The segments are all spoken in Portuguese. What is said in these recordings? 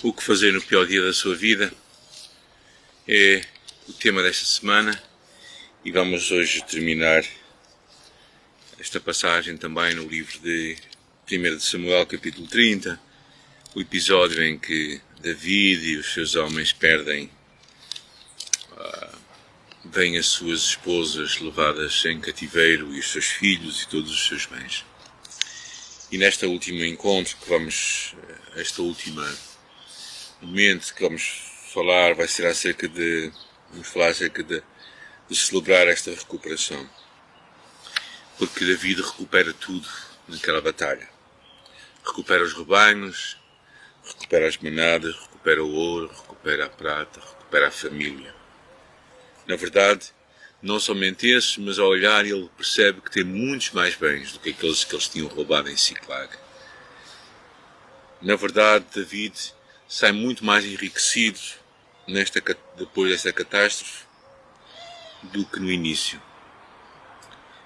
O que fazer no pior dia da sua vida é o tema desta semana e vamos hoje terminar esta passagem também no livro de 1 de Samuel, capítulo 30, o episódio em que David e os seus homens vêm as suas esposas levadas em cativeiro e os seus filhos e todos os seus bens. E neste último encontro este último momento que vamos falar vai ser acerca de celebrar esta recuperação. Porque David recupera tudo naquela batalha. Recupera os rebanhos, recupera as manadas, recupera o ouro, recupera a prata, recupera a família. Na verdade, não somente esses, mas ao olhar ele percebe que tem muitos mais bens do que aqueles que eles tinham roubado em Siclag. Na verdade, David sai muito mais enriquecido depois desta catástrofe do que no início.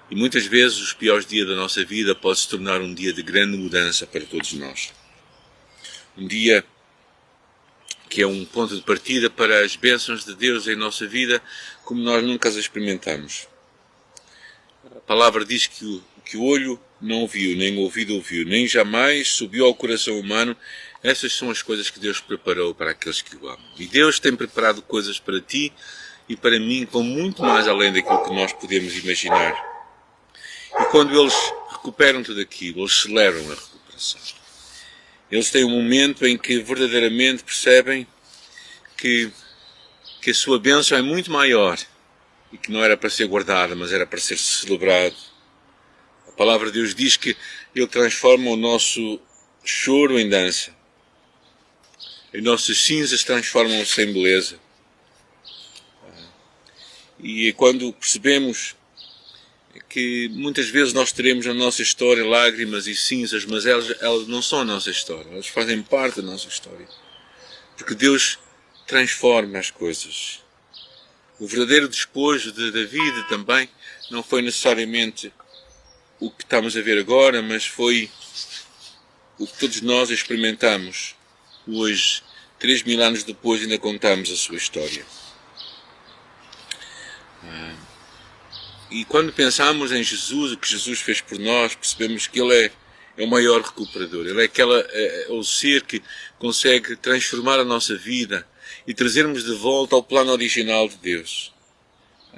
E muitas vezes os piores dias da nossa vida podem se tornar um dia de grande mudança para todos nós. Um dia que é um ponto de partida para as bênçãos de Deus em nossa vida, como nós nunca as experimentamos. A palavra diz que o olho não viu, nem o ouvido ouviu, nem jamais subiu ao coração humano. Essas são as coisas que Deus preparou para aqueles que o amam. E Deus tem preparado coisas para ti e para mim que vão muito mais além daquilo que nós podemos imaginar. E quando eles recuperam tudo aquilo, eles celebram a recuperação. Eles têm um momento em que verdadeiramente percebem que a sua bênção é muito maior e que não era para ser guardada, mas era para ser celebrado. A palavra de Deus diz que Ele transforma o nosso choro em dança. As nossas cinzas transformam-se em beleza. E quando percebemos que muitas vezes nós teremos na nossa história lágrimas e cinzas, mas elas não são a nossa história, elas fazem parte da nossa história. Porque Deus transforma as coisas. O verdadeiro despojo de David também não foi necessariamente o que estamos a ver agora, mas foi o que todos nós experimentamos hoje, 3000 anos depois, ainda contamos a sua história. E quando pensamos em Jesus, o que Jesus fez por nós, percebemos que Ele é o maior recuperador. Ele é o ser que consegue transformar a nossa vida e trazermos de volta ao plano original de Deus.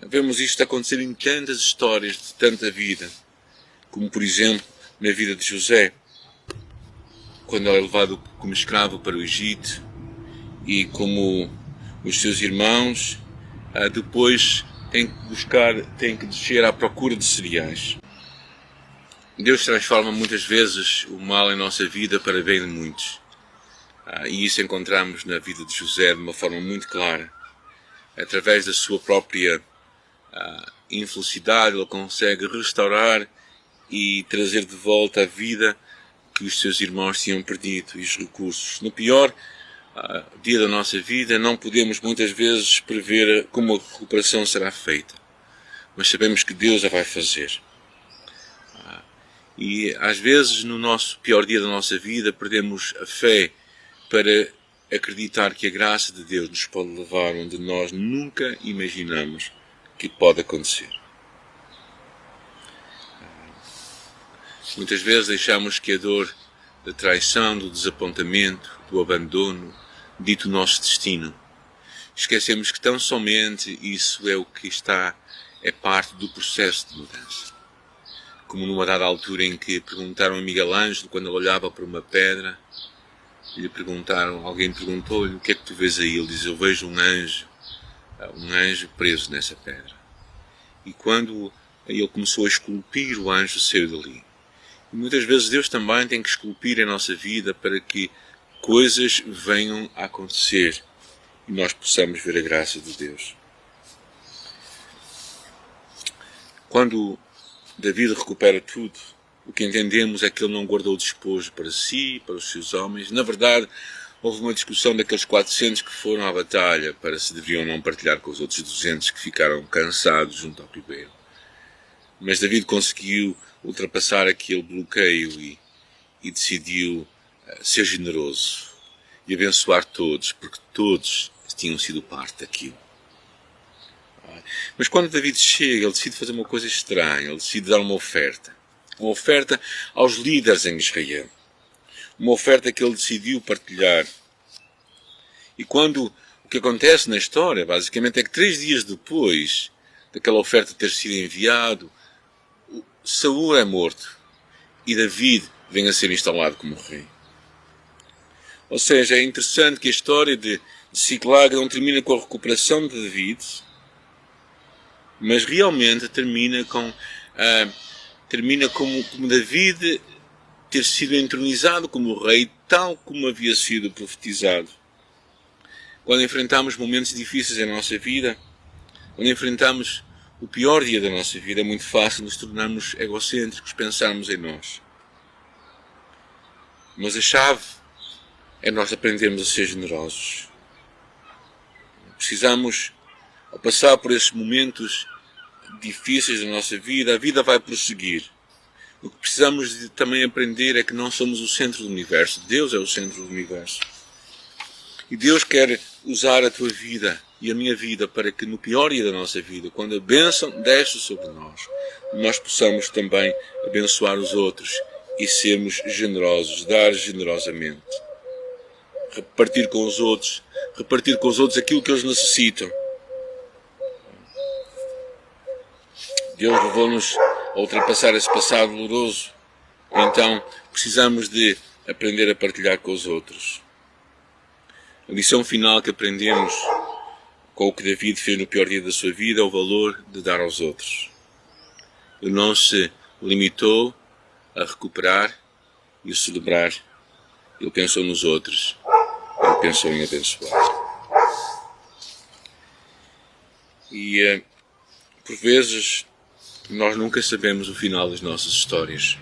Vemos isto acontecer em tantas histórias de tanta vida, como por exemplo na vida de José, quando ele é levado como escravo para o Egito e como os seus irmãos depois tem que descer à procura de cereais. Deus transforma muitas vezes o mal em nossa vida para bem de muitos. E isso encontramos na vida de José de uma forma muito clara. Através da sua própria infelicidade, ele consegue restaurar e trazer de volta a vida que os seus irmãos tinham perdido e os recursos. No pior dia da nossa vida, não podemos muitas vezes prever como a recuperação será feita, mas sabemos que Deus a vai fazer. E às vezes no nosso pior dia da nossa vida perdemos a fé para acreditar que a graça de Deus nos pode levar onde nós nunca imaginamos que pode acontecer. Muitas vezes deixamos que a dor da traição, do desapontamento, do abandono dite o nosso destino. Esquecemos que tão somente isso é o que é parte do processo de mudança. Como numa dada altura em que perguntaram a Miguel Ângelo, quando ele olhava para uma pedra, alguém perguntou-lhe: o que é que tu vês aí? Ele diz: eu vejo um anjo preso nessa pedra. E quando ele começou a esculpir, o anjo saiu dali. E muitas vezes Deus também tem que esculpir a nossa vida para que coisas venham a acontecer e nós possamos ver a graça de Deus. Quando David recupera tudo, o que entendemos é que ele não guardou despojo para si, para os seus homens. Na verdade, houve uma discussão daqueles 400 que foram à batalha para se deveriam ou não partilhar com os outros 200 que ficaram cansados junto ao ribeiro. Mas David conseguiu ultrapassar aquele bloqueio e decidiu ser generoso. e abençoar todos, porque todos tinham sido parte daquilo. Mas quando David chega, ele decide fazer uma coisa estranha, ele decide dar uma oferta aos líderes em Israel, uma oferta que ele decidiu partilhar. E quando o que acontece na história, basicamente, é que 3 dias depois daquela oferta ter sido enviado, Saul é morto e David vem a ser instalado como rei. Ou seja, é interessante que a história de Ziklag não termina com a recuperação de David, mas realmente termina como David ter sido entronizado como rei, tal como havia sido profetizado. Quando enfrentamos momentos difíceis em nossa vida, quando enfrentamos o pior dia da nossa vida, é muito fácil nos tornarmos egocêntricos, pensarmos em nós. Mas a chave é nós aprendermos a ser generosos. Precisamos, ao passar por esses momentos difíceis da nossa vida, a vida vai prosseguir. O que precisamos de também aprender é que não somos o centro do universo. Deus é o centro do universo. E Deus quer usar a tua vida e a minha vida para que no pior dia da nossa vida, quando a bênção desce sobre nós possamos também abençoar os outros e sermos generosos, dar generosamente. Repartir com os outros aquilo que eles necessitam. Deus levou-nos a ultrapassar esse passado doloroso. Então, precisamos de aprender a partilhar com os outros. A lição final que aprendemos com o que David fez no pior dia da sua vida é o valor de dar aos outros. Ele não se limitou a recuperar e a celebrar. Ele pensou nos outros. Ele pensou em abençoar. E, por vezes, nós nunca sabemos o final das nossas histórias.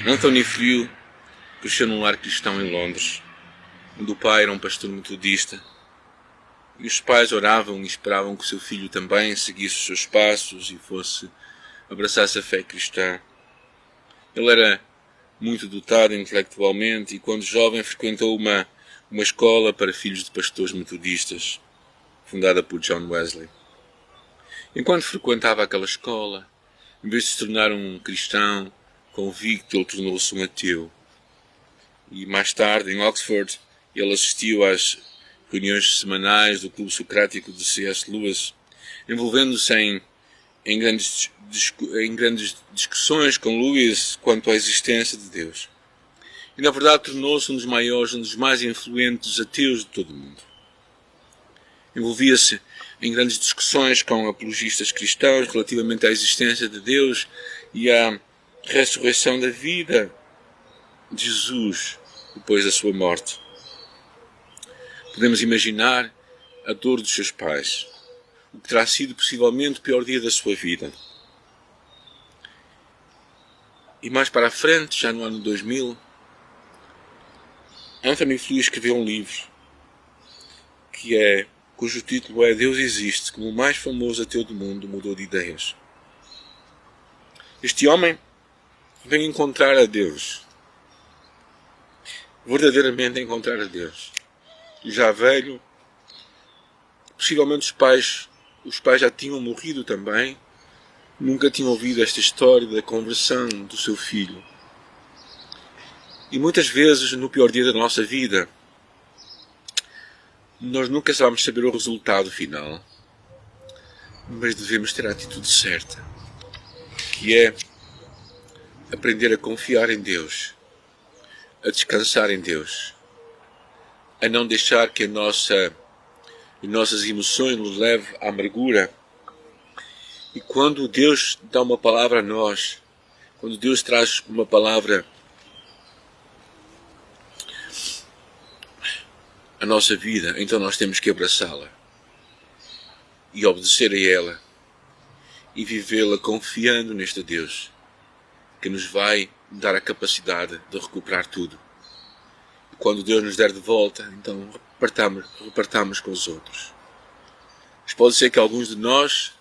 Anthony Flew cresceu num lar cristão em Londres, onde o pai era um pastor metodista, e os pais oravam e esperavam que o seu filho também seguisse os seus passos e abraçasse a fé cristã. Ele era muito dotado intelectualmente e, quando jovem, frequentou uma escola para filhos de pastores metodistas, fundada por John Wesley. Enquanto frequentava aquela escola, em vez de se tornar um cristão convicto, ele tornou-se um ateu. E mais tarde, em Oxford, ele assistiu às reuniões semanais do Clube Socrático de C.S. Lewis, envolvendo-se em grandes discussões com Lewis quanto à existência de Deus. E, na verdade, tornou-se um dos maiores, um dos mais influentes ateus de todo o mundo. Envolvia-se em grandes discussões com apologistas cristãos relativamente à existência de Deus e à ressurreição da vida de Jesus depois da sua morte. Podemos imaginar a dor dos seus pais, o que terá sido possivelmente o pior dia da sua vida. E mais para a frente, já no ano 2000, Anthony Flew escreveu um livro cujo título é Deus Existe, como o mais famoso ateu do mundo mudou de ideias. Este homem vem encontrar a Deus, verdadeiramente encontrar a Deus. Já velho, possivelmente os pais já tinham morrido também, nunca tinham ouvido esta história da conversão do seu filho. E muitas vezes, no pior dia da nossa vida, nós nunca vamos saber o resultado final, mas devemos ter a atitude certa, que é aprender a confiar em Deus, a descansar em Deus, a não deixar que as nossas emoções nos levem à amargura. E quando Deus dá uma palavra a nós, quando Deus traz uma palavra à nossa vida, então nós temos que abraçá-la e obedecer a ela e vivê-la confiando neste Deus que nos vai dar a capacidade de recuperar tudo. E quando Deus nos der de volta, então repartamos com os outros. Mas pode ser que alguns de nós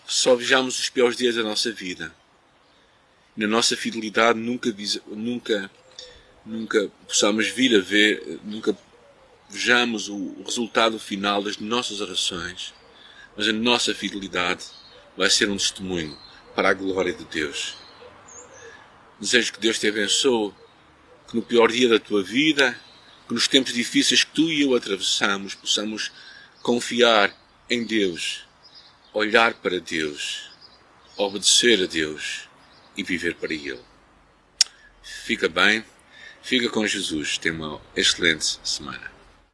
só vejamos os piores dias da nossa vida. Na nossa fidelidade nunca nunca possamos vir a ver, nunca vejamos o resultado final das nossas orações, mas a nossa fidelidade vai ser um testemunho para a glória de Deus. Desejo que Deus te abençoe, que no pior dia da tua vida, que nos tempos difíceis que tu e eu atravessamos, possamos confiar em Deus, olhar para Deus, obedecer a Deus e viver para Ele. Fica bem, fica com Jesus, tenha uma excelente semana.